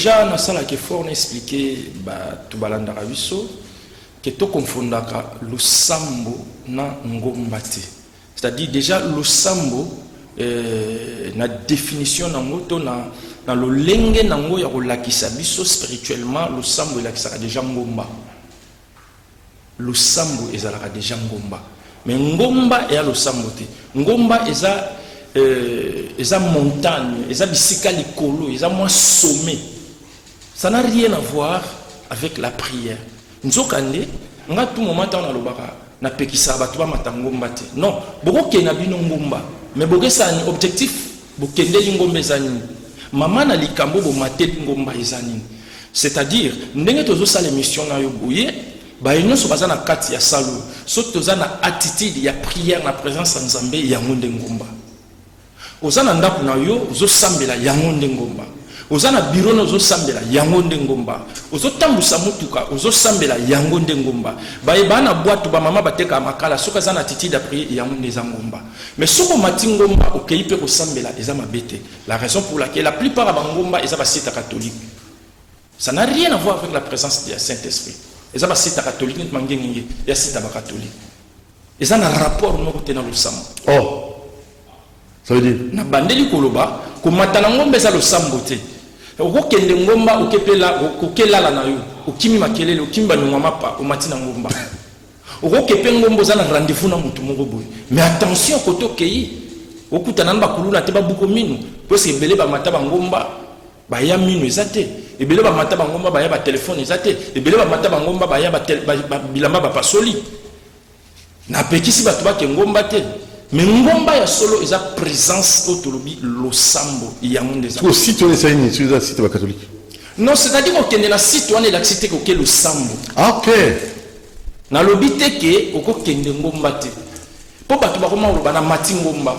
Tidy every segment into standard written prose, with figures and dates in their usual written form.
Déjà, na sala ke fort na expliquer tout balanda rabiso que to confondaka le sambo na ngomba te. C'est-à-dire déjà le sambo na définition nango to na lo lenge nango ya kolakisa biso spirituellement le sambo elakisaka déjà ngomba. Le sambo ezalaka déjà ngomba. Mais ngomba et le sambo te. Ngomba eza montagne, eza bisika likolo, eza moins sommet. Ça n'a rien à voir avec la prière. Nzokande, nga tout moment on a lobaka na pekisa batu ba matangomba te. Non, boko ke na bino ngomba, mais boko sa ni objectif, boko ndeli ngombe zani. Mama na likambo bo maté ngomba ezani. C'est-à-dire, ndenge tozo sa l'émission na yo boye, ba ino so bazana kati ya salo, so toza na attitude ya prière na présence en Nzambe ya ngonde ngomba. Ozana ndaku na yo, zo sambela ya ngonde ngomba. Ozana biro no zo sambela yango ngomba. Ozo tambusa mutuka ozo sambela yango ngomba. Baye bana boîte ba mama bateka makala soka zana attitude à prier yango ngomba. Mais soko mati ngomba okei pe ko sambela eza mabete. La raison pour laquelle la plupart ba ngomba eza ba site catholique. Ça n'a rien à voir avec la présence du Saint-Esprit. Eza ba site catholique net mangengenge ya site ba catholique. Eza na rapport no ko tena le sambo. Oh. Ça veut dire na bandeli koloba ko matana ngombe za le sambo te. Okende ngomba okepela okelala na yo okimi makelele okimba nyoma pa omatina ngomba okepe ngombo za na rendez-vous na mutu moko boy. Mais attention koto kei okutana na bakuluna te babuko minu parce que belé ba mata ba ngomba ba ya minu ezate ebele ba mata ba ngomba ba ya ba téléphone ezate ebele ba mata ba ngomba ba ya ba bilamba ba pasoli na pekisi batu ba ke ngomba te. Mais ngomba ya solo eza présence autolobi lo sambo yango ndeza. Pour si tu es une sur la site catholique. Non, c'est-à-dire qu'on kende na site wana la cité ko ke lo sambo. OK. Na lobité ke oko kende ngomba te. Po batu ba koma lo bana mati ngomba.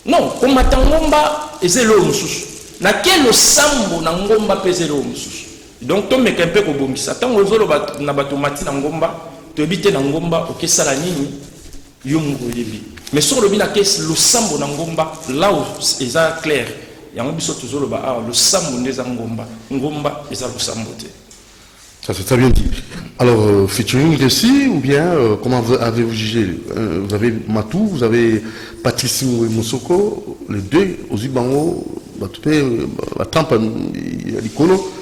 Non, ko mata ngomba ezelo mususu. Na ke lo sambo na ngomba pezelo mususu. Donc to meka mpe ko bongisa. Tango zolo na batu mati na ngomba, to ebite na ngomba oke sala nini yo mungo yebi. Mais sur le bina kes le sambo na ngomba là où c'est clair yango biso tozolo ba le sambo ndeza ngomba eza le sambo te. Ça c'est très bien dit. Alors featuring ici ou bien comment avez-vous jugé vous avez Matou, vous avez Patrice Moussoko, les deux aux Ibango batupé la tampa likolo.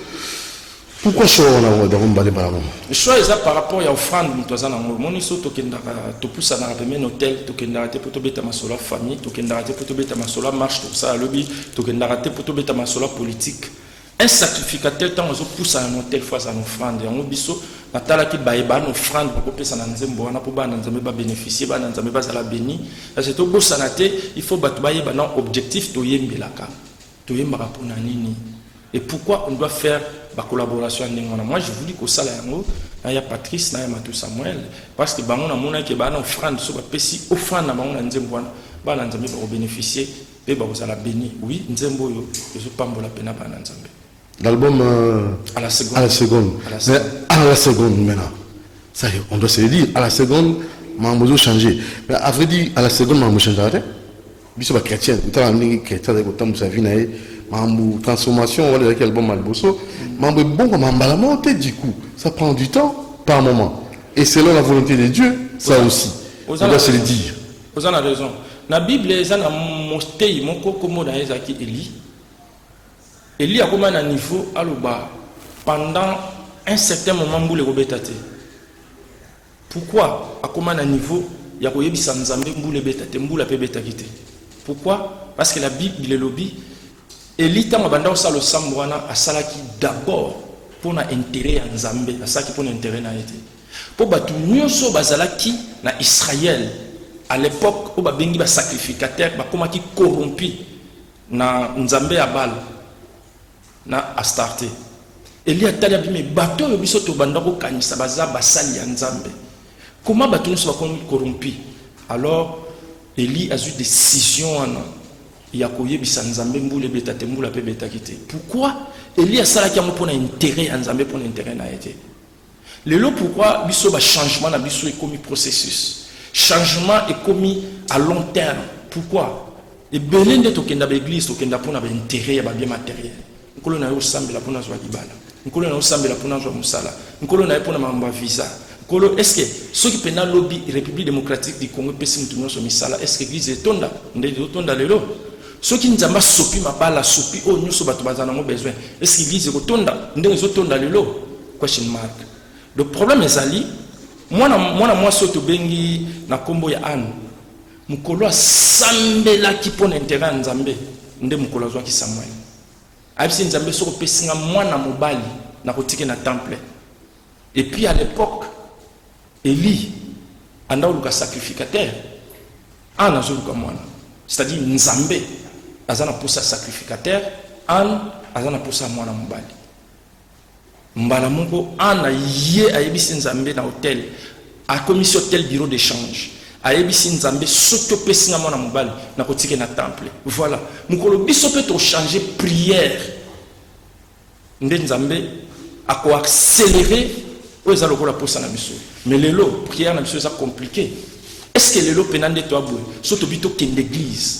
Pourquoi choix on a dans le balabon? Le choix est par rapport à l'offrande de Toazana. Mon iso tokendara to poussa dans un hôtel, tokendara te poto beta masola famille, tokendara te poto beta masola marche tout ça lobby, tokendara te poto beta masola politique. Un sacrificateur tant on pousse à un hôtel face à une offrande. En obiso natala ki baeba une offrande pour pesa na nzembo wana pour ba na nzambe ba bénéficier ba na nzambe ba sala béni. C'est to bossa naté, il faut battre baeba na objectif to yembelaka. To yembaka pour na nini. Et pourquoi on doit faire la collaboration avec nous? Moi, je vous dis que ça, il y a Patrice, il y a Matou Samuel, parce que nous avons une offrande, si offrande, nous avons bénéficier, nous avons béni. Oui, nous avons pas la peine. L'album à la seconde. Mais à la seconde, maintenant, ça y est, on doit se le dire, à la seconde, nous avons changé. Mais à vrai dire, à la seconde, nous avons changé. Nous sommes chrétiens, nous sommes chrétiens, nous sommes mambo transformation wala avec album Malboso mambo bon comme mbala monter du coup ça prend du temps par moment et selon la volonté de Dieu ça aussi on doit se le dire. Vous avez raison. Na Bible eza na mostei moko komo na ezaki Eli a comme un niveau aloba pendant un certain moment mbule kobetate. Pourquoi a comme un niveau ya koyebisa nzambe mbule betate mbula pe betakite. Pourquoi? Parce que la Bible il est lobby Eli tanga banda osala sambo wana asalaki d'abord pour na intérêt ya Nzambe, asalaki pour na intérêt na été. Pour batu nyonso bazalaki na Israël à l'époque où ba bengi ba sacrificateur ba komaki corrompu na Nzambe ya Baal na Astarte. Eli atali abi me bato yo biso to banda ko kanisa baza basali ya Nzambe. Comment batu nyonso ba komi corrompu? Alors Eli a eu décision wana yakoye bisanzambe mbule beta tembula pe beta kite. Pourquoi Eli a sala ki amo pona intérêt à Nzambe pona intérêt na été. Lelo pourquoi biso ba changement na biso est commis processus. Changement est commis à long terme. Pourquoi? Et belende to kenda ba église to kenda pona ba intérêt ya ba bien matériel. nkolo na yo osambela mpona azwa libala, nkolo na yo osambela mpona azwa mosala, nkolo na yo mpona makambo ya visa, nkolo eske soki mpena lobi république démocratique du congo epesi mutu nyonso misala, eske église etonda nde ezotonda lelo? Soki nzambe asopi mabala asopi oyo nyonso bato bazala nango besoin, eske église ekotonda ndenge ezotonda lelo? Question mark. Le problème ezali mwana mwasi oyo tobengi na nkombo ya Anne, mokolo asambelaki mpona intérêt ya nzambe nde mokolo azwaki Samuel. Ayebisi nzambe soki opesinga mwana mobali nakotiki na temple. Et puis à l'époque Eli anda oluka sacrificateur, Anne azoluka mwana, c'est-à-dire nzambe aza na posa sacrificateur, Anne aza na posa mwana mobali. Mbala moko Anne ye ayebisi nzambe na hôtel, a commis hôtel bureau d'échange, ayebisi nzambe soki opesinga mwana mobali nakotiki na temple. Voilà, mokolo biso pe to changer prière nde nzambe ako accélérer oza lokola posa na biso. Mais lelo prière na biso eza compliqué. Est-ce que lelo penande to abwe so to bito kende église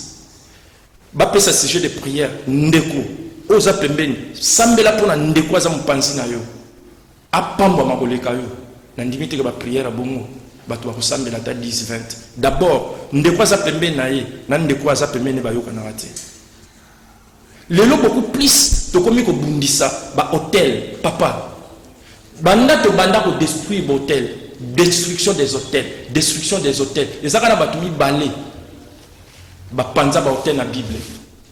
ba pesa sujet de prière ndeko oza pembeni sambela pona ndeko aza mopanzi na yo apamba makoleka yo na ndimi te ba prière bongo bato ba kosambela ta 10-20. D'abord ndeko aza pembeni na ye na ndeko aza pembeni ba yoka na wate. Lelo beaucoup plus to komi ko bundisa ba hôtel papa banda to banda ko détruire hôtel, destruction des hôtels, destruction des hôtels. Les akana batumi balé ba panza ba hôtel na Bible,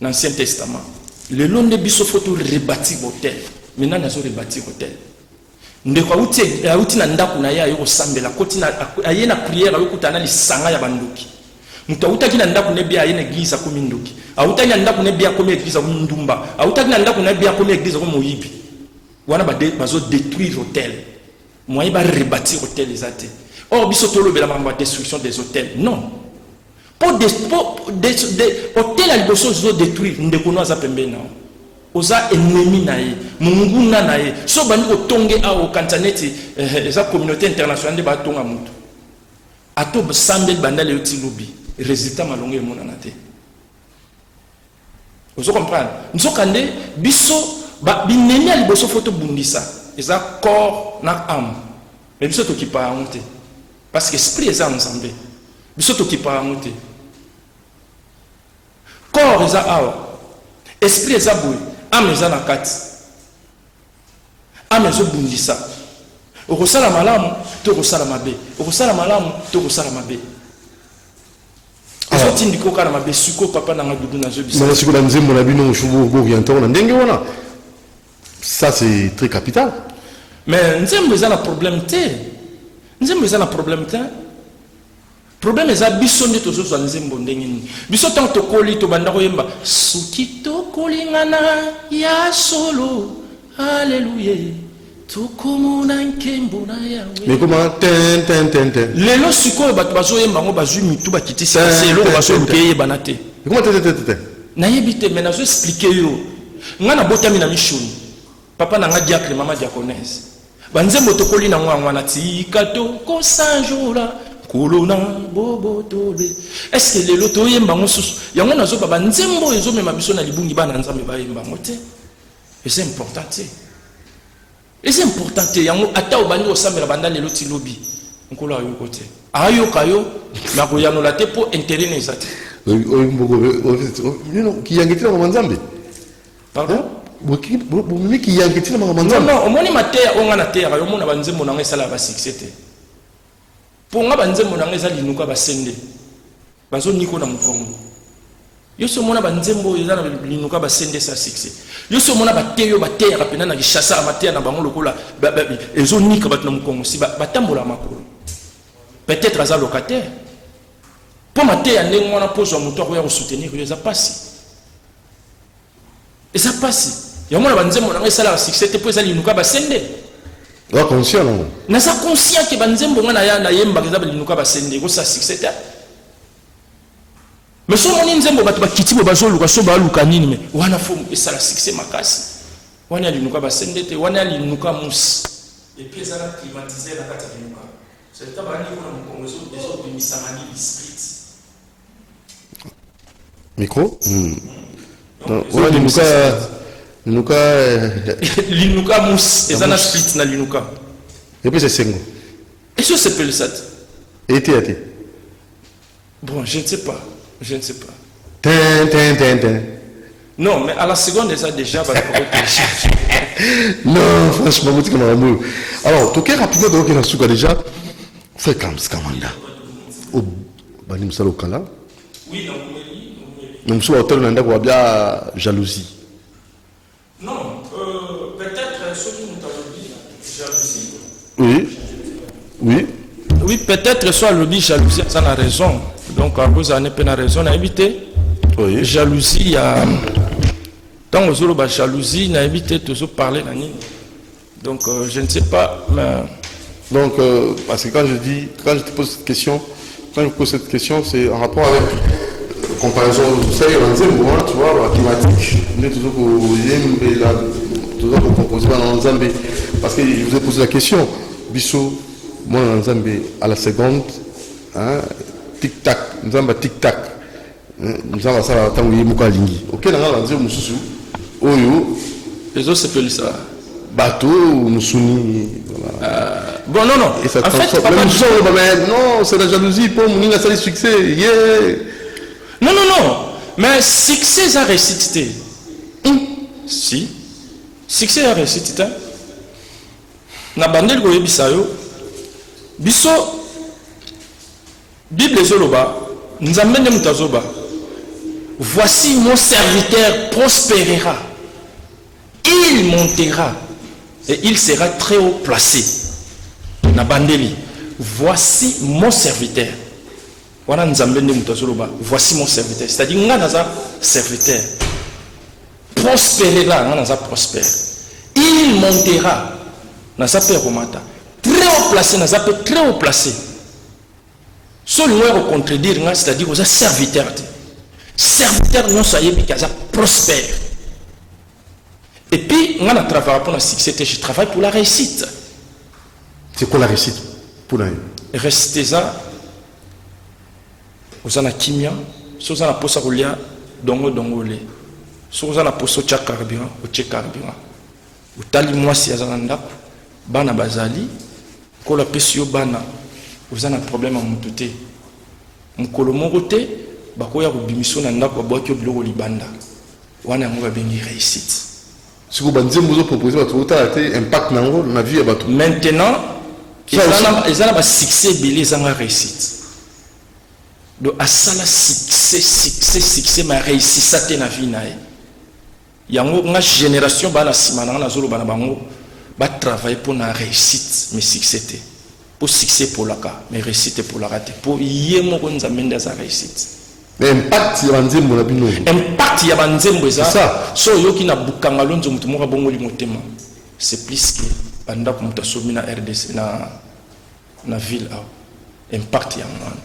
dans l'Ancien Testament. Le long de biso photo rebâtir hôtel. Maintenant nazo rebâtir hôtel. Ndeko auti na ndako na ya yo sambela koti na ayena prière yo kutana li sanga ya bandoki. Mutu autaki na ndako ne bia ayena église akomi ndoki. Autaki na ndako ne bia akomi église akomi ndumba. Autaki na ndako ne bia akomi église akomi moyibi. Wana bazo détruire hôtel. Moi il va rebâtir hôtel les athées. Or biso tolo bela mamba destruction des hôtels. Non. Pour hôtel à liboso zo détruire ndeko no aza pembe na. Oza ennemi na ye, munguna na ye. So bani ko tonge a o kantaneti eza communauté internationale de ba tonga mutu. Ato sambel bandale yoti lobi. Résultat malonge mona na te. Vous comprenez? Nzokande biso ba binemi a liboso photo bundisa eza corps na âme mais biso to ki pa honte parce que esprit eza ensemble biso to ki pa honte corps eza awa esprit eza boy âme eza na kati âme ezo bundisa okosala malamu to kosala mabe okosala malamu to kosala mabe ezotindiko kala mabe siko papa na ngadudu na zo bisa mais siko na nzembo na bino shugo go oriental na ndenge wana. Ça c'est très capital. Mais nous avons un problème. Nous avons un problème. Le problème est que nous avons un problème. Nous avons un problème. Sukito kolingana ya solo. Alléluia. Mais comment ten. Les lois suko bat bazo yemba ngo bazu mitu bakiti c'est lo bazo lukeye banate. Mais comment ten. Na yebite mais nazo expliquer yo. Ngana botami na mishuni. Papa nanga diacre mama diaconesse banzembo tokoli na ngwana tika to ko sanjola kolona bobo tobe. Est-ce que lelo to yemba ngosusu yango nazo baba nzembo ezo mema biso na libungi bana nzambe ba yemba ngote. Et c'est important te. Et c'est important te yango ata obandi osambela banda lelo ti lobi nkolo ayo kote ayo kayo na ko yanola te po intérêt ne zate. Qui yangeti na nzambe. Pardon? Non, au moins ma terre, on a la terre, au moins banze mon angé sala ba succès. Pour nga banze mon angé sala linuka ba sende. Bazo niko na mukongo. Yo so mona banze mbo ezala linuka ba sende sa succès. Yo so mona ba teyo ba terre pena na gishasa ba terre na bango lokola ezo nika ba na mukongo si ba tambola makolo. Peut-être aza locataire. Pour ma terre ndenge mona pozo muto ko ya soutenir yo za pasi. Et ça passe. Il y a un moment où on a succès pour les linuka basende. Là conscient non. Na sa conscient que banzembo ngana ya na yemba que za linuka basende ko ça succès. Mais so moni nzembo batu bakiti bo bazo luka so ba luka nini mais wana fomu et ça la succès makasi. Wana linuka basende te wana linuka mus. Et puis ça la climatiser la kata linuka. C'est le tabani ko na mkongozo des autres misamani spirit. Micro? Linuka. Linuka mousse. Et ça n'a split na linuka. Et puis c'est Sengo. Et ça s'appelle ça. Et été. Bon, je ne sais pas. Je ne sais pas. Tin. Non, mais à la seconde, ça déjà va télécharger. Non, franchement, vous dites que alors, tout cas, rapidement, donc, il y a un déjà. C'est comme ça, Kamanda. Au Banim Salokala. Oui, donc, nous sommes au tel endroit où il y a jalousie. Non, peut-être ceux qui nous ont dit jalousie. Oui. Oui, peut-être soit le dit jalousie, ça a raison. Donc, à cause de la raison, on a évité. Oui. Jalousie, il y a. Tant aux autres, jalousie, on a évité toujours parler. Donc, je ne sais pas, mais. Donc, parce que quand je te pose cette question, c'est en rapport avec comparaison, ça y est, tu vois, la climatique, on est toujours pour composer dans Zambie. Parce que je vous ai posé la question, Bissot, moi dans Zambie, à la seconde, hein, tic-tac, nous avons tic-tac, nous avons ça, tant que vous avez ok, nous avons dit, Oyo, les autres s'appellent ça. Bateau, Moussuni. Bon, non. Et ça en fait, non, c'est la jalousie pour mon ça succès. Yeah. Non. Mais succès a récité. Si. Succès a récité. Na bandel goye bisayo. Biso. Bible zoloba. Nzamene mutazoba. Voici mon serviteur prospérera. Il montera. Et il sera très haut placé. Nabandeli. Voici mon serviteur. Voilà voici mon serviteur. C'est-à-dire, nous avons un serviteur. Prospérera, nous avons prospère. Il montera. Nous avons très haut placé, nous avons très haut placé. Seulement, contredire, c'est-à-dire, vous êtes serviteur. Serviteur, non, soyez prospère. Et puis, on a travaillé pour la succès, je travaille pour la réussite. C'est quoi la réussite pour la réussite, ça, vous avez la kimia, si vous avez la posa roulia, dongole. Si vous avez la posa tcha carburant, ou tcha carburant. Vous avez moi si vous avez bana bazali, ko la pesio bana, vous avez un problème à moutouté. Mukolo morote, bakoya rubimisho na ndako boki oblo libanda. Wana ngo bengi réussite. Si vous avez proposé votre impact dans la vie. Maintenant, ils ont un succès, ils ont une réussite. Donc, à ça, succès, ma réussite, ça dans la vie. Il y a une génération qui va travailler pour la réussite, mais succès. Pour succès pour la cas, mais réussite pour la rater. Pour y avoir une réussite. Mais impact, il y a un nzembo. Impact, il y a un nzembo. C'est ça. So yoki na bukanga lonzo mutumura bongoli motema. C'est plus que banda ko mutasomi na RDC na ville aw. Impact ya ngana.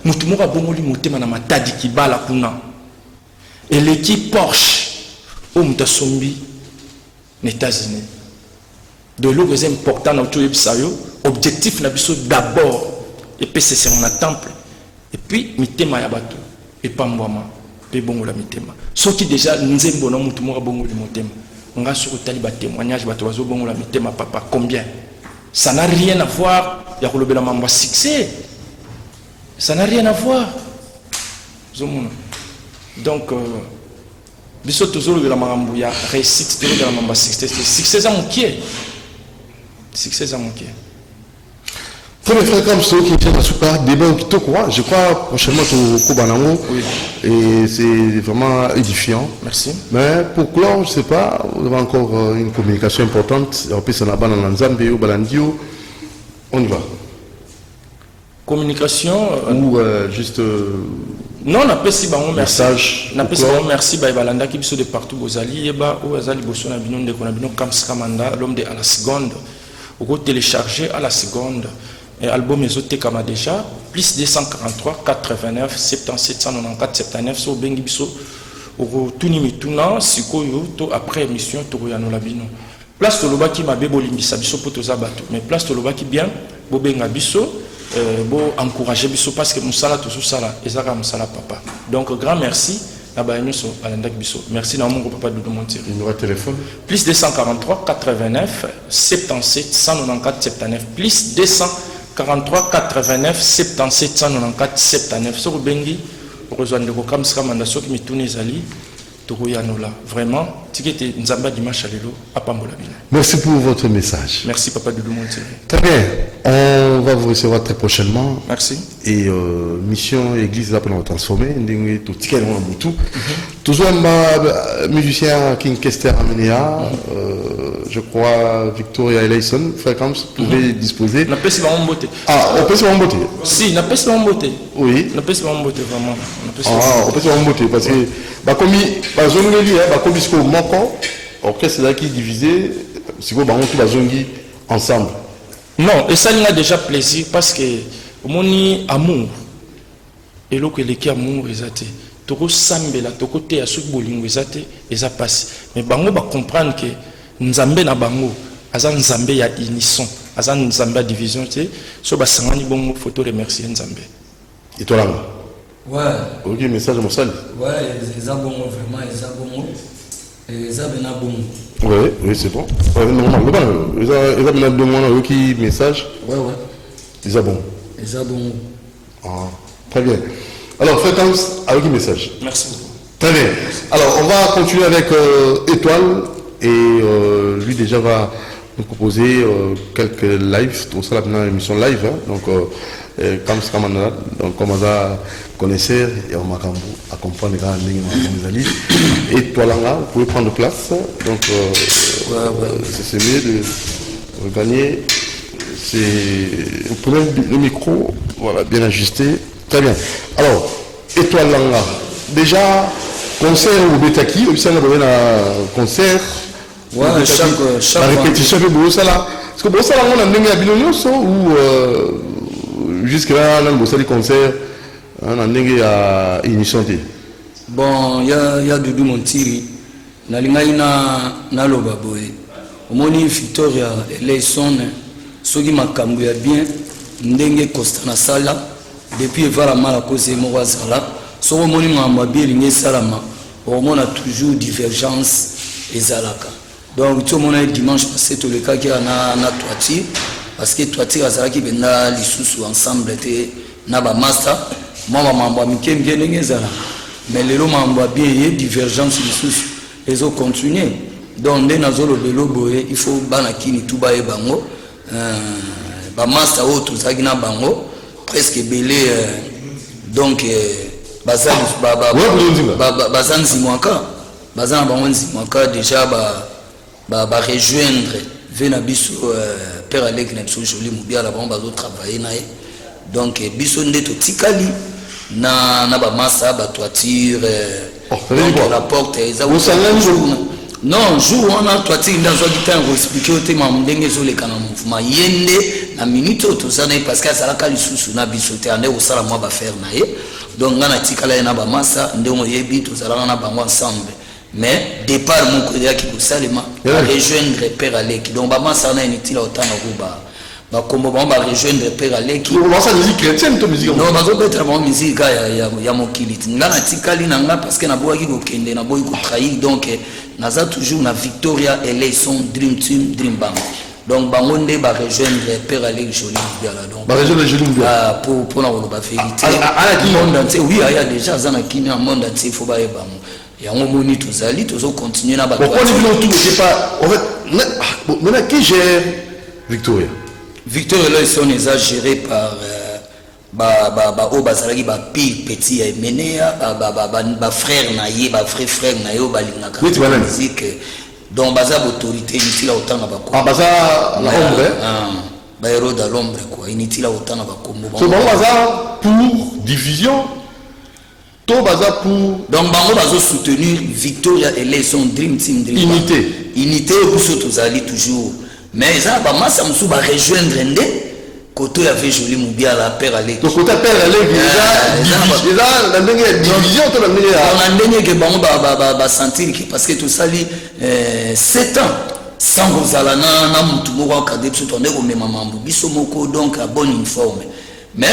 Mutumura bongoli motema na matadi kibala kuna. Et l'équipe Porsche au mutasombi aux États-Unis. De l'eau c'est important na to yebsayo. Objectif na biso d'abord et puis c'est mon temple. Et puis mitema ya bato et pambwama pe bongo la mitema soki déjà nzembo na mutu moko bongo le motema nga sur tali ba témoignage bato bazo bongo la mitema papa combien ça n'a rien à voir ya kolobela mamba succès ça n'a rien à voir zomona donc biso tozolo la mambo ya réussite tozolo la mamba succès za mokie Pour les frères comme ceux qui tiennent à super débat qui te croient, je crois prochainement au Kobanango et c'est vraiment édifiant. Merci. Mais pour clore, je ne sais pas, vous avez encore une communication importante. En plus, on a dans Zambie, au Balandio. On y va. Communication ou juste. Non, on a pas si bon merci. On a pas si bon merci. Balanda qui sont de partout. Bozali et ba ou azali bosona binon de konabino kamskamanda l'homme de à la seconde. Au télécharger à la seconde. Et album Ezote Kama déjà, plus 243, 89, 77, 194, 79, so bengi biso, au tuni mituna, siko yo, to après émission, to royano labino. Place to loba ki ma bebo limbisa biso poto zabato, mais place to loba ki bien, bo benga biso, bo encourager biso parce que musala to sala, ezaka musala papa. Donc grand merci, Abayoso Alandak Bisso. Merci na mon papa Doudou Montiri. Numéro de téléphone. Plus 243 89 77 194 79. Plus 243 89 77 194 79. Sur Bengi, rejoindre le Kam Skamanda Soki Mitune Zali. Vraiment, merci pour votre message. Merci Papa Doudou Montiri. Très bien, on va vous recevoir très prochainement. Merci. Et mission église là pour nous transformer. Toujours un musicien King Kester Amenea, je crois Victoria Eleison, fréquence, pouvez disposer. On peut se faire en beauté. Ah, on peut se faire en beauté. Si, on peut se faire en beauté. Oui. On peut se faire en beauté vraiment. Ah, on peut se faire en beauté parce que comme bazongi li comme bisko moko orchestre là qui divisé siko bango tout bazongi ensemble. Non, et ça n'a déjà plaisir parce que moni amour et lo que les qui amour ezate toko sambela toko te asu bolingo ezate eza passe mais bango ba comprendre que nzambe na bango aza nzambe ya unisson aza nzambe ya division te so ba sangani bongo photo remercier nzambe et toi là. Ouais. Ok, message à mon salut. Ouais, ils ont bon vraiment, ils ont bon. Ils ont bon. Oui, oui, c'est bon. Ouais, normal. Ils ont bien demandé qui message. Ouais. Ils ont bon. Ils ont bon. Ah, très bien. Alors, fréquence avec un message. Merci beaucoup. Très bien. Alors, on va continuer avec Étoile et lui déjà va nous proposer quelques lives. Tout ça, là, émission live. Hein. Donc, comme ça connaisseur et on m'a à comprendre les amis et toi là vous pouvez prendre place donc c'est mieux de gagner c'est prenez le micro voilà bien ajusté très bien alors étoile là déjà concert au Betaki au sein de concert chaque la répétition de ça là parce que bon ça là on a donné à Bilonioso ou jusque là on a bossé les concerts on a donné à initiative. Bon il y a Doudou Montiri na lingai na loba boy omoni Victoria Eleison soki makambo ya bien ndenge Costa na sala depuis evara mala cause mo wazala so omoni ngamba bien lingi salama on a toujours divergence ezalaka donc tout mon dimanche passé tout le cas qui na toiture parce que toiture azalaki benda lisusu ensemble te na ba master moi mambo mikenge ndenge ezala mais lelo mambo bien divergence lisusu ezo continuer donc ndé nazolo belo boye il faut bana kini tout ba bango ba master auto zaki na bango presque belé donc bazan mwaka bazan bango nzimwaka déjà ba rejoindre vena biso père Alec na biso joli mobia la bomba zo travailler na donc biso ndeto tikali na ba massa ba toiture donc la porte eza non jour on a toiture ndazo kitan ko expliquer au tema ndenge zo le kana mouvement yende na minute to ça parce que ça la kali susu na biso te ande ko sala moi ba faire na ye donc ngana tikala na ba massa ndongo yebi to sala na bango ensemble mais départ mon côté qui pour salema rejoindre père Alec donc ba massa na inutile autant na ba kombo ba rejoindre père Alec on ça musique chrétienne to musique non ba zo peut-être ba musique ya mokiliti ngana tikali na nga parce que na boaki ko kende na boyi ko trahir donc naza toujours na Victoria Eleison Dream Team Dream Band donc bango nde ba rejoindre père Alec joli biala donc ba rejoindre joli biala pour na ba vérité monde entier oui il y a déjà ça na kini monde entier faut ba bango yango moni tozali tozo continuer na ba pourquoi nous tout c'est pas en fait maintenant qui gère Victoria Eleison est géré par o bazalaki ba petit ya menea ba frère na ye ba frère na yo balingaka musique donc baza autorité inutile autant na ba baza la ombre ba héros de l'ombre quoi inutile autant na ba kombo so bon baza pour division to baza pour donc bango bazo soutenir Victoria Eleison Dream Team unité pour tozali toujours mais ça ba massa musu ba rejoindre ndé côté avait joli mobia la père Alec donc côté père Alec déjà la dernière division to la dernière que bango ba sentir que parce que tout ça li 7 ans sans gozala na mutu moko ka depuis to ndeko mema mambo biso moko donc à bonne uniforme mais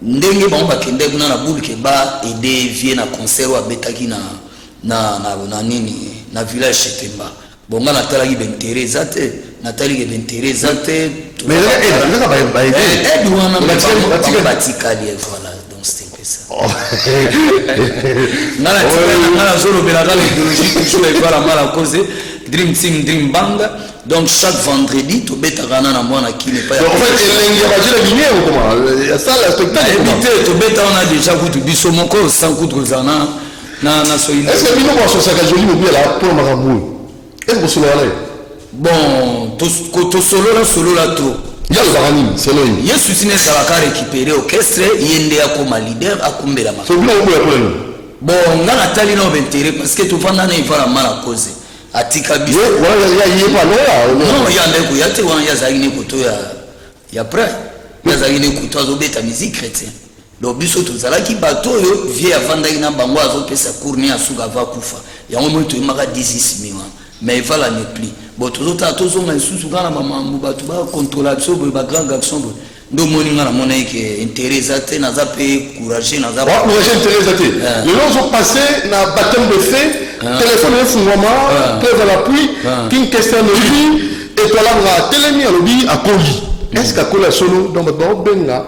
ndenge bango bakende kuna na boule ke ba aider vie na concert wa betaki na nini na village Chetemba bonga natalaki bentere zate natali bentere zate mais là ba aider douana batikali voilà donc c'était ça nala zolo belaka l'idéologie toujours et la cause dream team dream band. Donc chaque vendredi tu betaka na mwana qui n'est pas en fait il y a la Guinée ou comment ça le spectacle éviter tu beta on a déjà goûté biso moko sans goûter zana na solide. Est-ce que bino kwa so saka joli mobi la pour makambu est-ce que solo là bon to solo là trop ya le barani c'est là yesu sine salaka récupérer orchestre yende comme leader akumbela ma so bino mobi ya problème bon ngana tali na intérêt parce que tu fanda na ifara mala cause atika biso wala ya pas non ya ndeko ya te wana ya zagine koto ya près ya zagine koto azobeta musique chrétien donc biso tozalaki bato yo vie avandaki na bango azopesa cours ni asuka va kufa yango mo to imaka 16 miwa mais il va la ne plus bon tozota tozonga isusu kana mamambu bato ba contrôler biso ba grand garçon ndo moninga na mona ke intéressé na za pe courager na za courager intéressé les gens ont passé na baptême de feu téléphone est fungwama preuve à l'appui king question de lui et toi là on a télémi à lobby à Koli est-ce qu'à Koli solo donc ba benga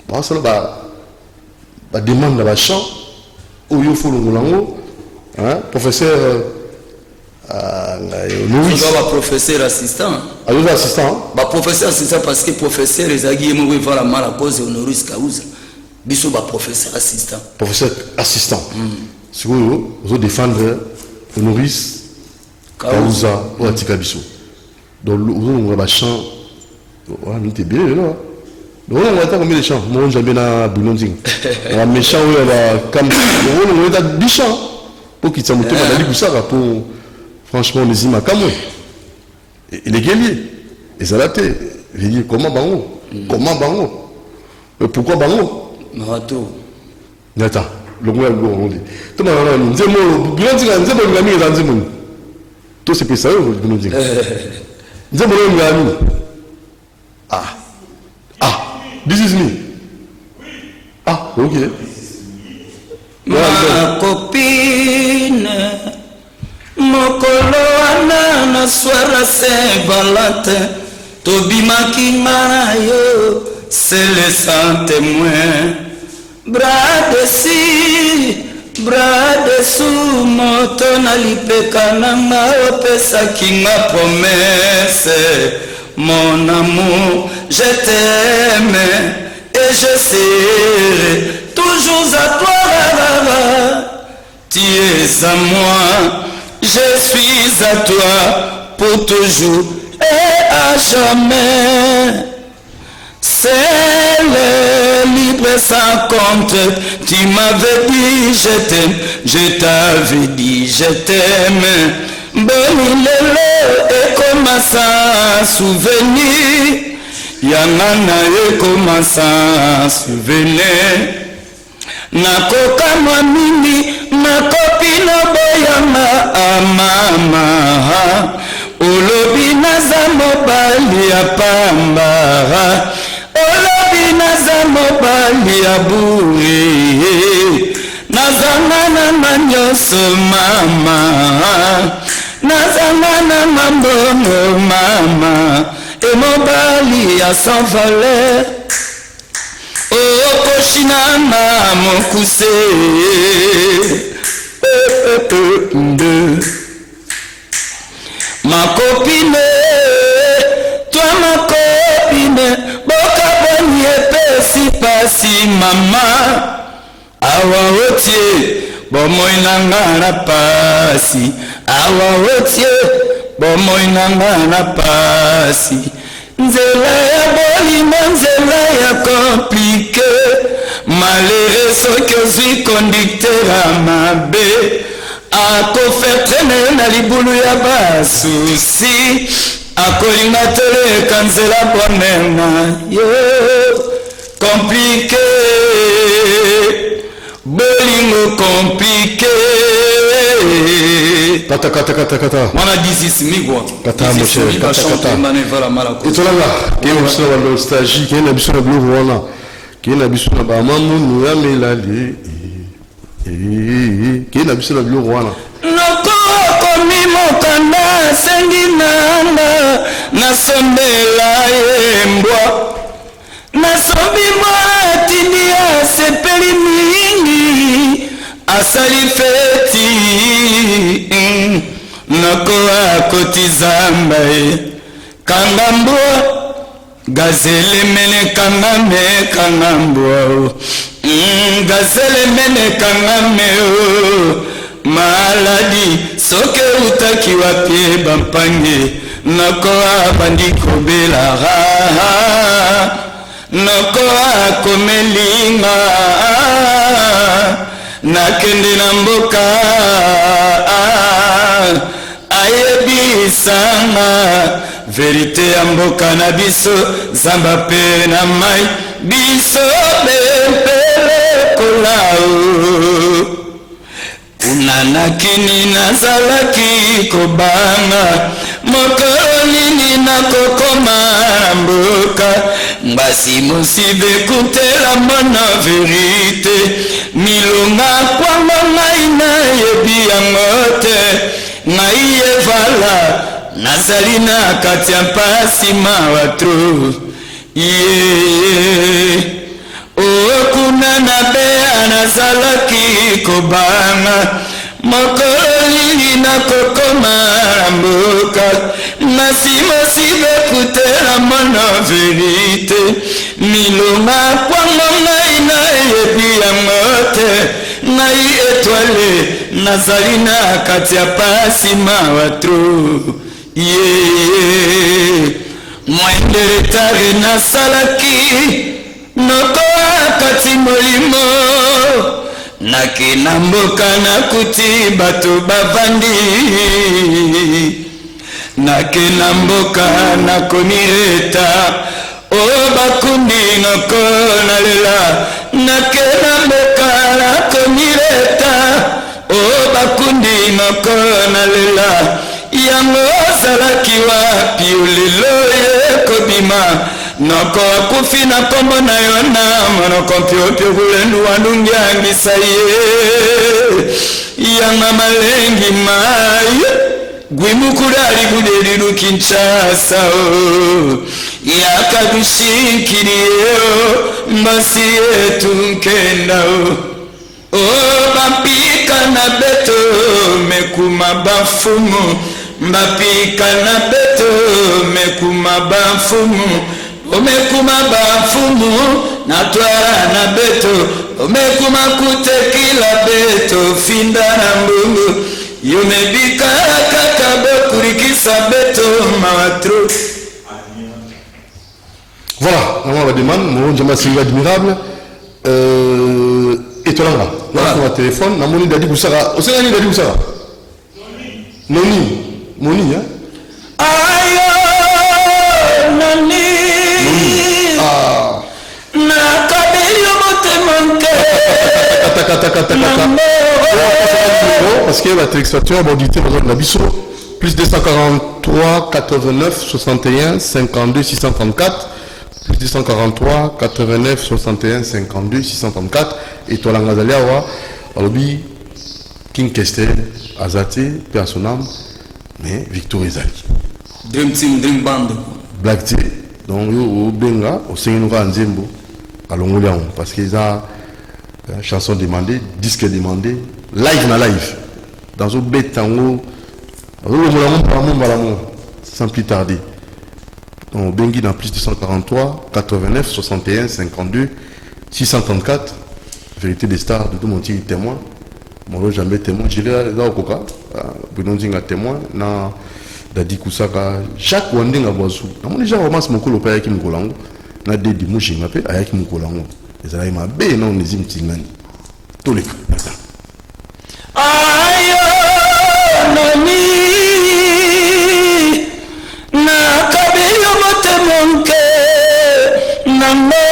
ba solo ba demande ba chant ou yo fulu ngolango professeur Louis va professeur assistant assistant professeur assistant parce que professeur ezagi mo va la mala cause honoris causa biso ba professeur assistant si vous défendre honoris causa ou atika biso donc vous va chant on était bien là donc on va ta combien de chants moi jamais na bulonding la méchant ou la comme on va bichant pour qu'il s'amoute dans la ça pour franchement les images comme il est guerrier et ça l'a été je dis comment bango pourquoi bango marato nata le mot on dit tout le monde nzemo bilonzi nzemo ngami nzemo tout c'est ça bilonzi nzemo ngami this is me ok ma copine mokolo wana na soir Saint-Valentin tobimaki ngana yo c'est le sans témoin bras dessous moto na lipeka nanga opesaki nga promesse mon amour je t'aime et je serai toujours à toi tu es à moi je suis à toi pour toujours et à jamais. C'est le libre sans compte. Tu m'avais dit je t'aime, je t'avais dit je t'aime. Bonilele et commence à souvenir. Yanana et commence à souvenir. Nakoka mwamini nakopino boyama amama olobi naza mobali ya pamba olobi naza mobali ya bure nazangana na nyonso mama nazangana na mbongo mama emobali ya sans valeur okoshinana mokuse ma copine toi ma copine bokaboni epesi pasi mama awa otie bomoi nanga na pasi awa otie bomoi nanga na pasi nzela ya bolimo nzela ya komplike malheureux soki ozwi conducteur amabe akofertrene na libulu ya basusi akolinga toleka nzela bonheur na yo komplike bolingo komplike kata mwana 16 migwa kata mon cher kata etolanga ke biso na nostalgie ke na biso na biloko wana qui na biso na ba mamu ya melali qui na biso na bilo wana noko komi mokanda sengi nanga nasombela embwa nasombi mwa tindi asepeli mingi asali feti noko akotizamba kangambwa gazele mene kangambwa gazele mene kangame maladi soke utaki wapie bampange noko abandiko belara noko akomelinga nakende na mboka ayebisanga verite ya mboka na biso zamba pe na mai biso bempele kolao unanakini nazalaki kobanga mokolo nini nakokoma na mboka mbasi mosibe kutela mona verite milonga kwango ngai nayebi yango te ngai evala nazali na kati ya mpasi mawatro okuna na bea nazalaki kobanga mokolili nakokoma na mboka masimosibe kutela mona verite milonga kwango ngai nayebi yango te ngai etwale nazali na kati ya pasi mawatro mwenderetare nasalaki noko akati molimo nakina mboka nakuti bato bavandi nakina mboka nakonireta o bakundi noko nalela nakina mboka nakonireta o bakundi noko nalela yango ozalaki wapi olelo ekobima noko akufi na kombo na yo na monoko mpiopio kulendu wandungi angisa ye yanga malengi mai gwimukudali kudelilu Kinshasa yakadushinkiliyo mbasi yetu nkenda bapika na beto mekuma bafumu mbapika na beto mekuma bafumu omekuma bafumu natwara na beto omekuma kutekila beto finda na mbungu yomebika kaka bokurikisa beto mawatro. Voilà, on va demander, mon Dieu, c'est admirable. Et toi là, sur le téléphone, on a mon Dadi Boussara. On sait Dadi Boussara? Noni, Moni, hein? Ayo, Noni. Ah. Na kabeli mote manke. Parce que la téléspectateur a abordité dans la biso plus 243 89 61 52 634 plus 243 89 61 52 634 et toi la ngazaliawa alobi King Kester Azate personnam mais Victor Ezali Dream Team Dream Band Black T donc yo benga au Seigneur Nzembo à Longolian parce qu'ils ont chanson demandée disque demandé live na live dans un bête tango sans plus tarder. Donc Bengi dans plus 243 89 61 52 634 vérité des stars de tout mon petit témoin mon jamais témoin j'irai là au coca Benonzinga témoin na Dadi Kusaka chaque wandinga bozu na mon déjà romance mon kolo pa yaki mukolango na dedi mushinga pe ayaki mukolango ezala ma be na onezim tingani tous les ayo noni na kabeli mote monke nango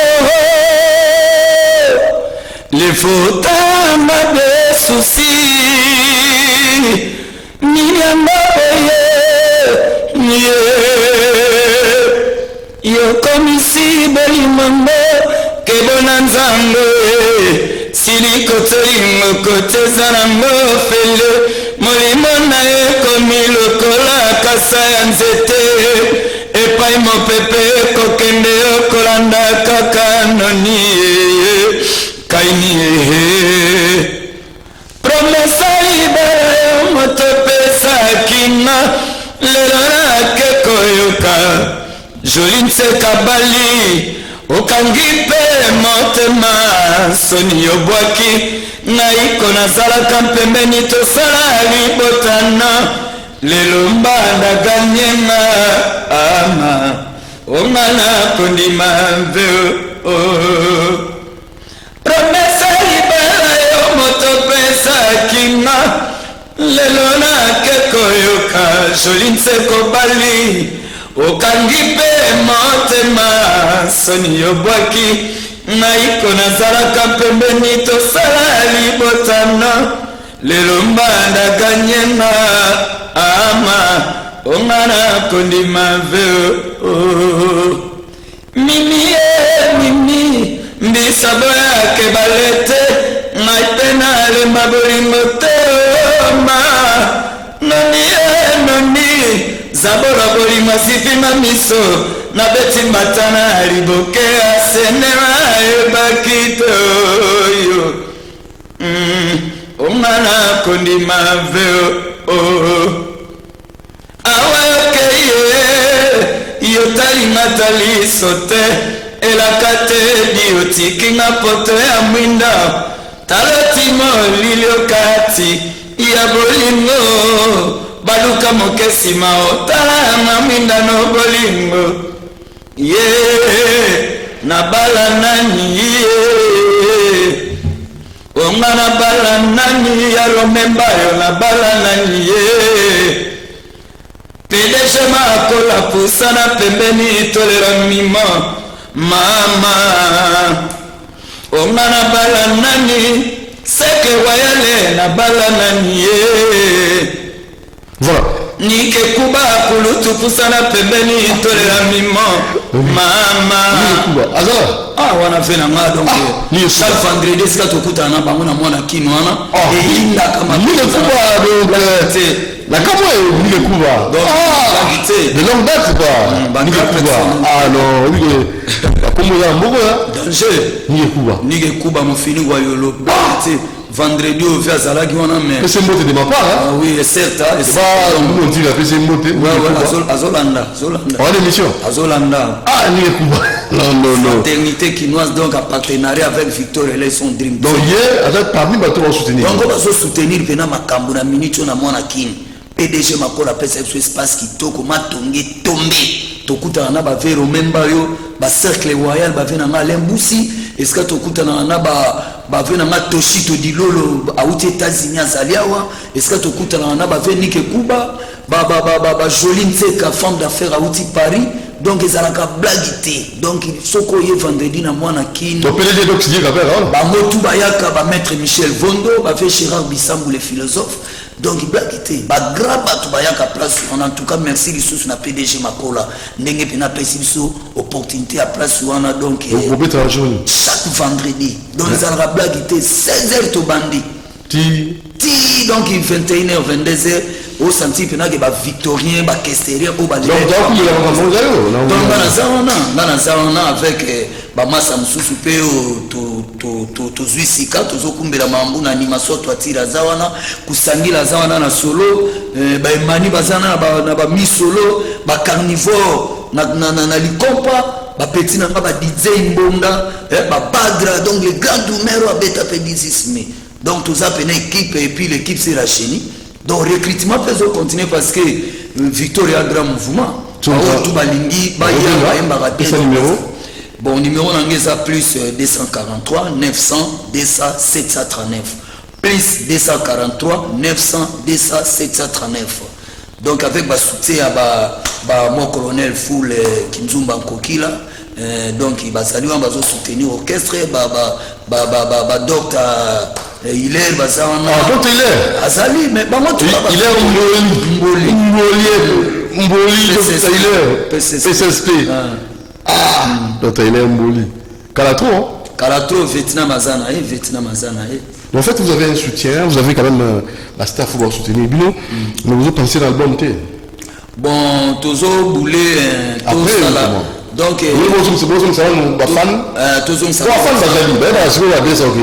les fautes mabe souci yo komisi belimambo ke bona nzambe siliko tolingo koteza na mofele molimo na ye komi lokola kasa ya nzete epai mopepe kokende okolanda kaka noni kaini promesa libera yo moto pesaki nga lelo nake koyoka joli nseka bali okangi mpe motema soni yobwaki naiko nazalaka mpembeni tosala libotana lelo mbanda ganyenga ama ongana kondima mveo promesa libala yo moto pesaki nga lelo nake koyoka joli nseko bali okangi mpe motema soni yobwaki naiko nazalaka pembeni tosala libotana lelo mbanda ganyenga ama ongana kondima veo mimi mimi mbisabo yake balete ngai mpe nalemba bolingo te ma noni noni zabora bolingo asipima miso na beti mbatana liboke asenema ebakitoyo ongana kondima veo awakeye yotalinga taliso te elaka te diotikinga poto ya mwinda talotimo liliokati ya bolingo baluka mokesima otala na mwinda no bolingo ye nabala nani ye onga nabala nani ya lomembayo nabala nani ye pedeje makola pusana pembeni tolera mima mama onga nabala nani seke wayale nabala nani ye voilà. Nike kuba kulutu pusana pembeni tolera mimo mama wanafena nga donc chaque vendredi sika tokutana bango na mwana kino wana eyinda kama nike kuba donc la kamo nike kuba de longue date quoi nike kuba non nike comme ya mboko ya danger nike kuba mofini wa yolo vendredi au fait azalaki wana mais c'est mbote de ma part hein oui certes on dit la c'est mbote azolanda en émission azolanda nike kuba non fraternité quinoise donc en partenariat avec Victor et son dream donc hier avec parmi bato va soutenir donc bazo soutenir pena makambo na minute na mwana king PDG makola pesa espace kitoko matonge tombe tokutana na ba vero memba yo ba cercle royal ba vena nga lembusi eska tokutana na ba vena nga toshito dilolo auti États-Unis azaliawa eska tokutana na ba venike kuba ba jolie nseka femme d'affaires auti Paris donc ezalaka blagité donc soko ye vendredi na mwana kin to PDG donc c'est ka faire ba motu bayaka ba maître Michel Vondo ba fait Gérard Bissambou les philosophes donc blagité ba grand bato bayaka place en tout cas merci lisous na PDG makola ndenge pena pesi biso opportunité à place wana donc chaque vendredi donc ezalaka blagité 16h to bandi ti donc 21h 22h au senti pena que ba victorien ba questerien au ba donc bana zawana avec ba massa mususu pe to zuisika tozo kumbela mambu na animation to atira zawana kusangila zawana na solo ba emani bazana na ba mi solo ba carnivore na likompa ba petit na ba DJ mbonda ba badra donc les grands numéros à beta pe 16 mai donc tout ça pena équipe et puis l'équipe c'est la chenille donc recrutement peut continuer parce que Victoria grand mouvement tout balingi ba ya numéro bon numéro nangeza plus 243 900 200 739 plus 243 900 200 739 donc avec ba soutien à mon colonel Foul Kinzumba Nkokila donc bazali wana bazo soutenir orchestre ba docteur Hilaire bazana docteur Hilaire azali mais ba moto Hilaire Mboli docteur Hilaire PSSP docteur Hilaire Mboli Kalatro Kalatro, Vietnam, Azana, Vietnam, Azana. En fait, vous avez un soutien, vous avez quand même la staff pour soutenir Bino, mais vous pensez dans l'album T. Bon, Tozo Boulé, après, donc,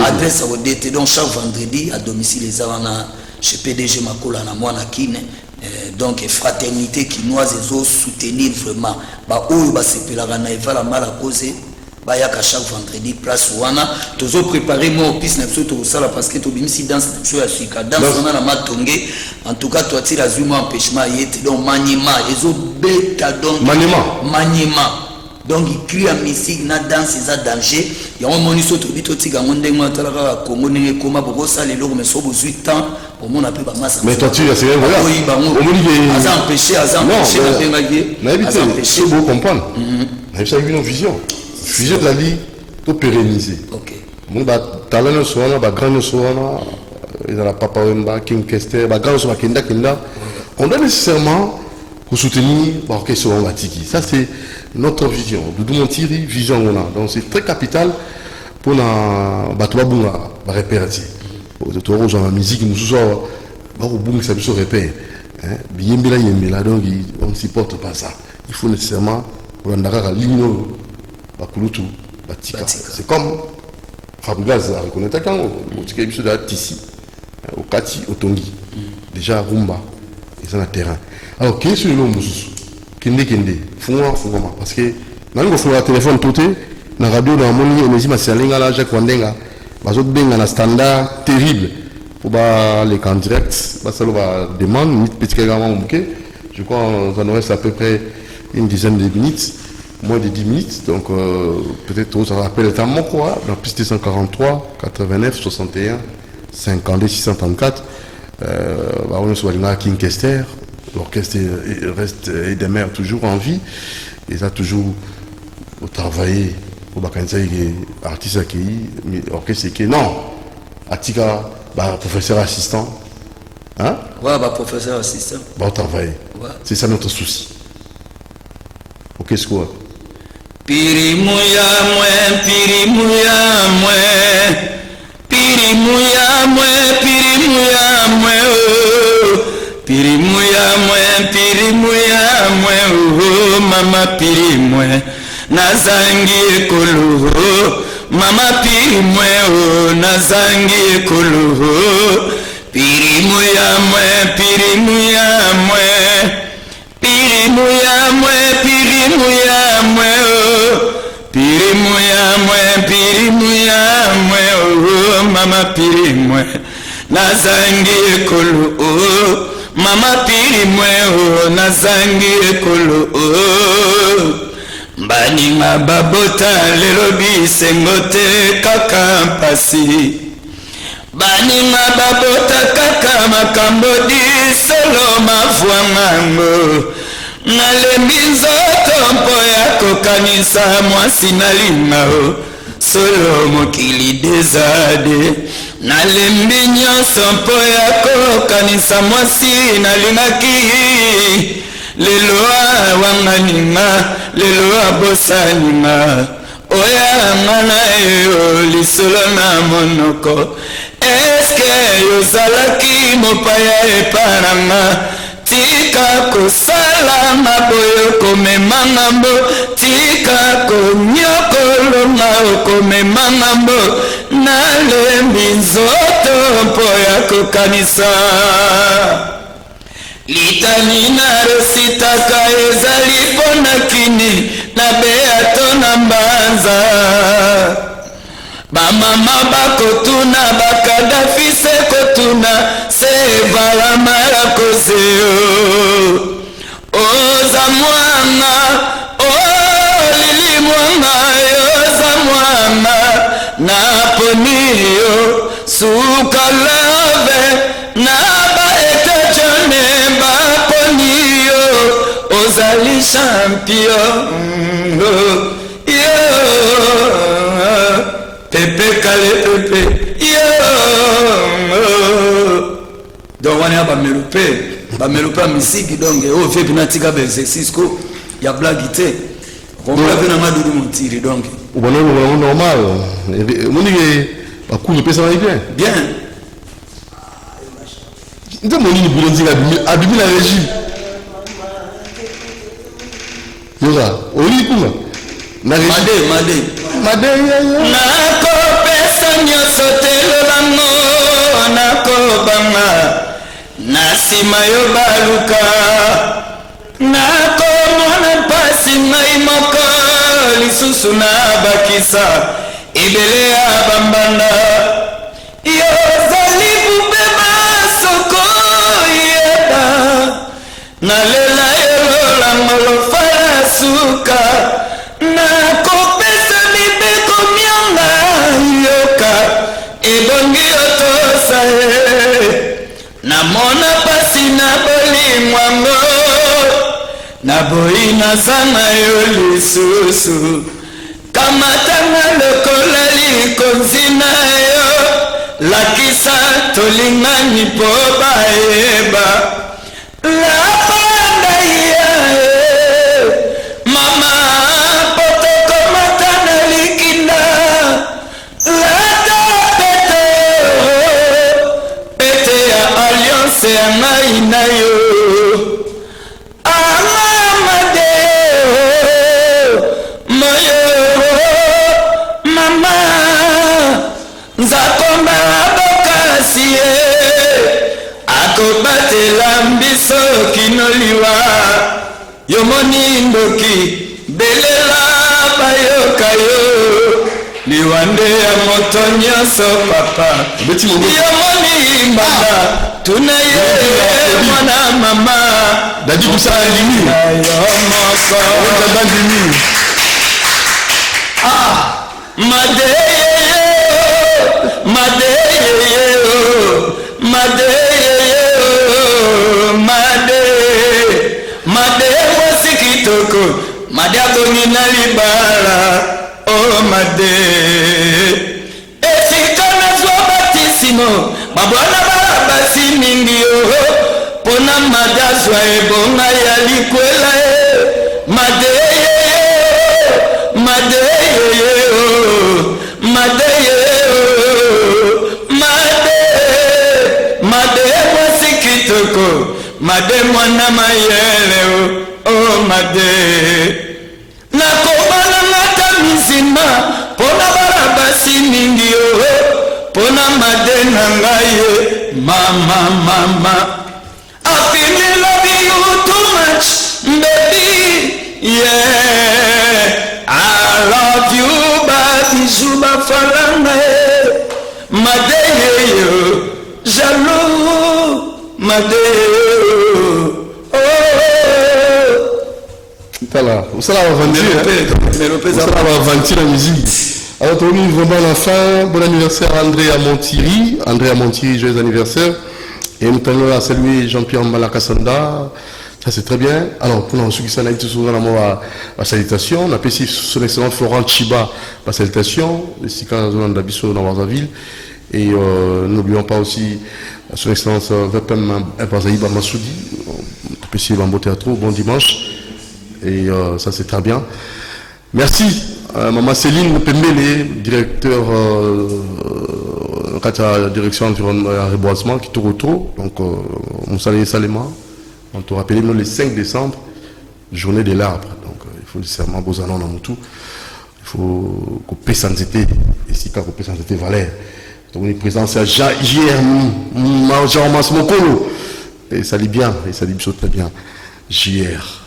adresse au DT, donc chaque vendredi à domicile les avana chez PDG Makola na moi na Kine, donc fraternité quinoise et autres soutenir vraiment. Bah où bah c'est pelagana na eva la mal à causer. Bah yaka chaque vendredi place wana tozo préparer moi piste na tout ça parce que to bimisi danse na show ya sika danse wana na matongé en tout cas toi tu as eu mon empêchement yete donc maniema ezo beta donc maniema donc il crie à musique na danse ça danger ya on moni so to bito tika ngonde ngwa tala ka Congo ndenge koma boko ça les logo mais so 8 ans au monde appelle ba massa mais toi tu c'est vrai voilà oui bah on moni à empêcher na pengaki na habité c'est beau comprendre na ça une vision fusion de la vie tout pérenniser. Ok. Mon talent no soana, grand no soana, ils ont la Papa Wemba, King Kester, grand soana Kenda. On doit nécessairement pour soutenir l'orchestre Wangatiki. Ça c'est notre vision. Doudou Montiri, vision on a. Donc c'est très capital pour la Batouba Bunga, repérer. Autour de la musique, nous sommes au bout ça se repère. Yembela, donc on ne supporte pas ça. Il faut nécessairement pour l'andara l'igno. C'est comme Fabugaz a reconnu quand on a de la Tissi, au Kati, au Tongi, déjà à Rumba, ils sont à terrain. Alors, qu'est-ce que l'homme Kende, parce que nous avons fait un téléphone tout la radio, dans la monnaie, on a dit que Jacques Wandenga, un standard terrible pour les camps directs, ça va demander, je crois qu'on en reste à peu près une dizaine de minutes. Moins de 10 minutes, donc peut-être on se rappelle le temps mon quoi, dans piste 143, 89, 61, 52, 634, on est sur la King Kester, l'orchestre reste et demeure toujours en vie, et ça toujours travaillé pour les artistes accueillis, mais l'orchestre qui non, Atika, professeur assistant, hein? Ouais, professeur assistant. Travailler, ouais. C'est ça notre souci. Ok, c'est quoi? Pirimu ya mwe, pirimu ya mwe, pirimu ya mwe, pirimu ya mwe, pirimu ya mwe, pirimu ya mwe, mama pirimwe, nazangi ekulu, mama pirimwe, nazangi ekulu, pirimu ya mwe, pirimu ya mwe, pirimu ya mwe, pirimu ya mwe, pirimu ya mwe, pirimu ya mwe, mama pirimwe, nazangi ekulu, mama pirimwe, nazangi ekulu, baninga babota lelo bisengote kaka mpasi, baninga babota kaka makambo di solo mavuangango, nalembi nzoto mpo ya kokanisa mwasi nalingao solo mokili dezade, nalembi nyonso mpo ya kokanisa mwasi nalingaki, lelo awanganinga, lelo abosaninga, oya ngana eyo lisolo na monoko, eske yozalaki mopaya eparanga, tika kosala maboyo komema ngambo, tika konyokolonga okomema ngambo, nalembi nzoto mpo ya kokanisa, litani na rositaka ezali pona kini na beato na mbanza, bamama bakotuna bakadafi se kotuna se vala mara kozeo, oza mwana lili mwana yoza mwana naponiyo sukalove na baetechone baponiyo, ozali champion pepe kale pepe donc on a ba melope musique donc au fait pinatika ba exercice ko ya blague té On va venir à Doudou Montiri, donc. Ou bien normal. On dit que coup de paix ça va bien. Bien. Nde monini bulonzi abimi la régie. Yoga, oli kuma. Na régie. Made. Nako pesa nyoso telo lango nako banga nasima yo baluka nako mona pasi ngai moko lisusu na bakisa ibele ya bambanda yo zali bubeba soko yeba nalela yo lango lo fara suka nako pesa mibeko mianga yoka ebongi otosa namona pasi na bolimwango na boina sana yo lisusu kamatanga lokola likonzi na yo lakisa tolingani po bayeba lapanda ya mama potoko matana likinda lata pete ya alliance ya ngai na yo amamade moyo mama nzakomba bokasi akobatela mbiso kinoliwa yomoni ndoki belela bayoka yo liwande ya moto nyonso papa yomoni mbanda tuna ye mwana mama Dadi kusala limi. yo moko made wasikitoko made abonina libala oh made esikana zwa batisimo babwana barabasi mingi yo pona made azwa ebonga ya likwela made wasikitoko made mwana mayele oh made nakobana ngata mizima pona barabasi mingi yo pona made na ngai mama I feel love you too much baby yeah I love you baby juba falanga made yo jaloux made ça va aventure la musique. Alors on est vraiment à la fin. Bon anniversaire Andrea Montiri, joyeux anniversaire. Et nous tenons à saluer Jean-Pierre Malakassanda. Ça c'est très bien. Alors pour ceux qui s'en aillent souvent la salutation, on a apprécié son excellent Florent Chiba, la salutation, les Sika Zonan d'Abisso dans Warzaville. Et n'oublions pas aussi son excellence Vepem Bazaïba Massoudi, apprécié Bambo Théâtre, bon dimanche. Et ça c'est très bien. Merci Maman Céline Pembele, directeur la direction environnement et reboisement qui te retrouve. Donc Moussali Salema, on te rappelle le 5 décembre, journée de l'arbre. Donc il faut nécessairement Bozanon dans tout. Il faut couper sans été, et si couper sans été Valère. Donc on est présent, c'est JR Mokolo. Et ça dit bien, et ça dit très bien. JR.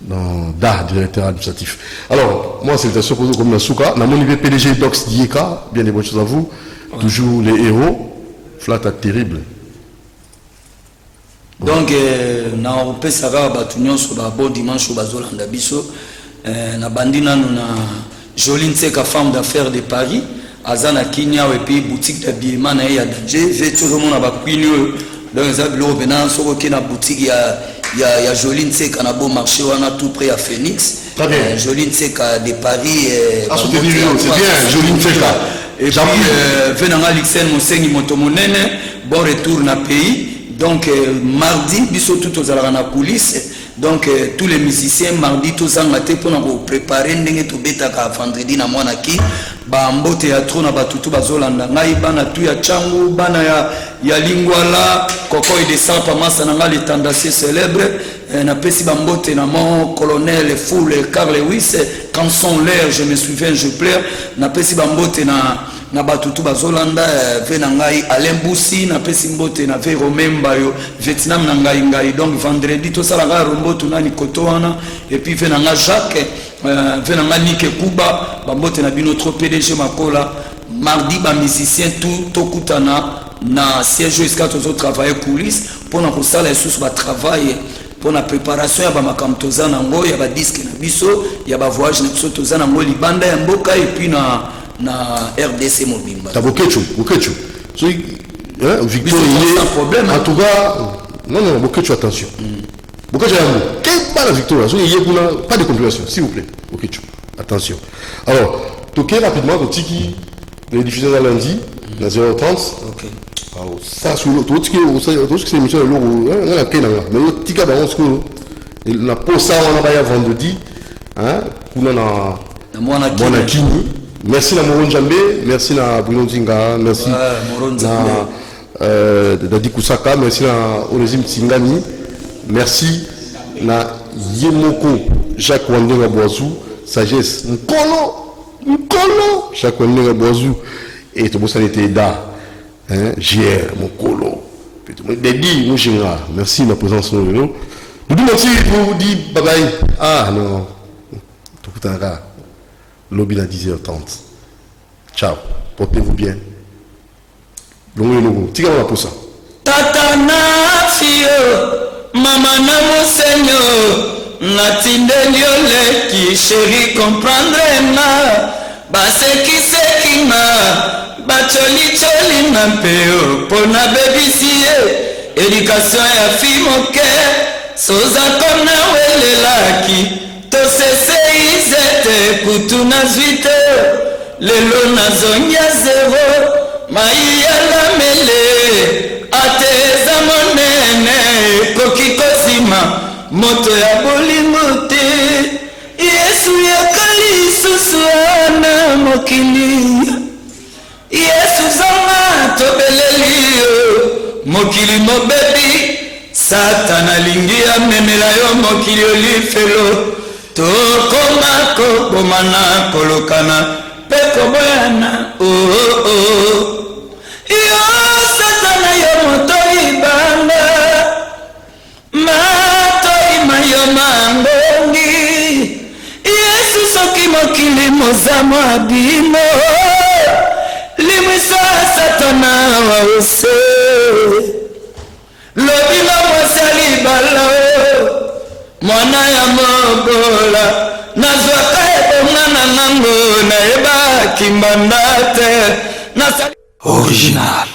Dans DAR, directeur administratif. Alors, moi, c'est le pour comme la Souka. Dans mon niveau PDG Dox Dieka, bien des bonnes choses à vous. Ouais. Toujours les héros. Flat terrible. Donc, na Europé Sara, Batunion sur la bon dimanche au Bazolanda Bisso. Na Bandina, nous na Joline Seka, femme d'affaires de Paris. Azana Kinya, et puis boutique d'habillement, et à DJ. J'ai tout le monde à Bakwinio. Donc, ça, l'eau, maintenant, sur la boutique, il y a Joline Seka, on a beau marché, on a tout près à Phoenix. Très bien. Joline Seka de Paris. C'est bien, Joline Seka. Et puis, venant à l'Ixen, mon seigneur, mon tomonene, bon retour dans le pays. Donc, mardi, biso tout aux alarmes à coulisses. Donc tous les musiciens mardi tous en matin pour nous préparer ndenge to betaka vendredi na mwana ki ba mbote ya tro na batutu bazolanda ngai bana tu ya changu bana ya lingwala koko et de sans pas masa na les tendanciers célèbres na pesi ba mbote na mon colonel Foul Carl Lewis quand sont l'air je me souviens je pleure na pesi ba mbote na batutu bazolanda ve na ngai Alain Boussi na pesi mbote na ve Romemba yo Vietnam na ngai donc vendredi to sala ga rombotu nani kotoana et puis ve na nga Jacques ve na nga Nike Kuba ba mbote na bino trop PDG makola mardi ba musicien tout tokutana na siège jusqu'à tous autres travailler coulisses pour na kosala sous ba travail pour la préparation ya ba makambo tozana ngo ya ba disque na biso ya ba voyage na biso tozana ngo libanda ya mboka et puis na RDC Mobimba. T'as Bokecho. So, Victor, il est un problème. En tout cas, non, Bokecho, attention. Bokecho, quelle pas la victoire. So, il y a pas de complications, s'il vous plaît. Bokecho, attention. Alors, toquez rapidement au Tiki, les diffuseurs à lundi, à 0h30. Ok. Alors, ça, sur tout ce qui est émission de l'eau, on a quel là. Mais le Tika, on a posé ça, on a pas vendredi. On a Kini. Merci à Moron Djambé, merci à Bruno Zinga, merci à Dadi Kusaka, merci à Onésime Tsingani, merci à Yemoko Jacques Wandonga Boazou, sagesse Nkolo Jacques Wandonga Boazou, et tout le monde était là, JR, Mokolo, Dedi Mouchinga, merci de ma présence sur le vélo. Nous merci pour vous dire bye bye. Ah non, tout le temps là. Lobby à 10h30. Ciao. Portez-vous bien. Longo. Tika va pour ça. Tata na fio, maman na mosenyo, na tindeli ole qui chéri comprendre na, baseki na, bacholi na peo, pona baby siye, éducation ya fi moke, soza kona wele laki. Toseseize kutuna zwite lelo nazongia zero maiya la mele ateza monene kokikozima moto ya bolingo te Yesu yakali susuana mokili Yesu zama tobelelio mokili mobebi Satana lingia memela yo mokili olifelo Tokoma bomana kolokana peko boyana Yo Satana yo motoi banga Matoi mayo mangongi Yesu soki mokili mozamo abino Limwisa Satana wa use Lobino mwasali balao Mwana ya mogola Nazwaka ebongana nango na eba kimbandate Nasali Original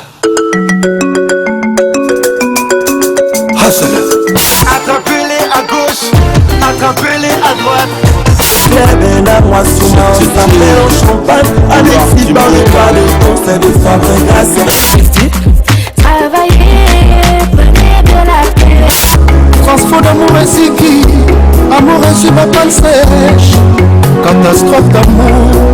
Hustle Attrapez-les à gauche, attrapez-les à droite Benda moi souma ensemble au champagne Alexis dans le pas de conseil de fabrication Travailler, prenez de la paix Transfo d'amour et amour et j'ai ma panne sèche Catastrophe d'amour